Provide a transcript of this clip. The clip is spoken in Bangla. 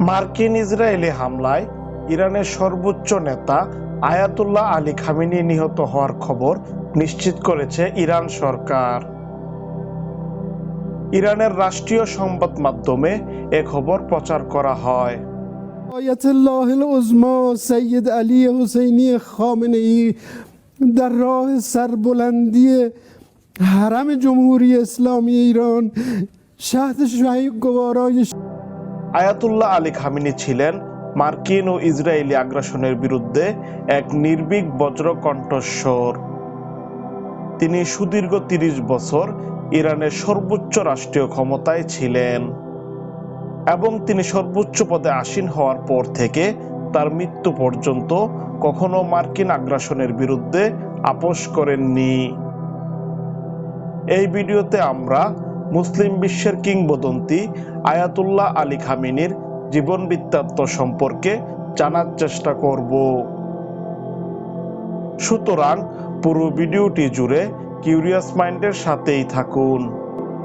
মার্কিন ইসরায়েলি হামলায় ইরানের সর্বোচ্চ নেতা আয়াতুল্লাহ আলী খামেনি নিহত হওয়ার খবর নিশ্চিত করেছে ইরান সরকার। ইরানের রাষ্ট্রীয় সংবাদ মাধ্যমে এ খবর প্রচার করা হয়। آیت‌الله العظمی سید علی حسینی خامنه‌ای در راه سربلندی حرم جمهوری اسلامی ایران شهد شهیدگوارای আয়াতুল্লাহ আলী খামেনি ছিলেন মার্কিন ও ইসরায়েলি আগ্রাসনের বিরুদ্ধে এক নির্ভীক বজ্র কণ্ঠস্বর। তিনি সুদীর্ঘ ৩০ বছর ইরানের সর্বোচ্চ রাষ্ট্রীয় ক্ষমতায় ছিলেন এবং তিনি সর্বোচ্চ পদে আসীন হওয়ার পর থেকে তার মৃত্যু পর্যন্ত কখনো মার্কিন আগ্রাসনের বিরুদ্ধে আপোস করেননি। এই ভিডিওতে আমরা মুসলিম বিশ্বের কিংবদন্তি আয়াতুল্লাহ আলী খামেনির জীবন বৃত্তান্ত সম্পর্কে জানার চেষ্টা করব। সুতরাং পুরো ভিডিওটি জুড়ে কিউরিয়াস মাইন্ডের সাথেই থাকুন।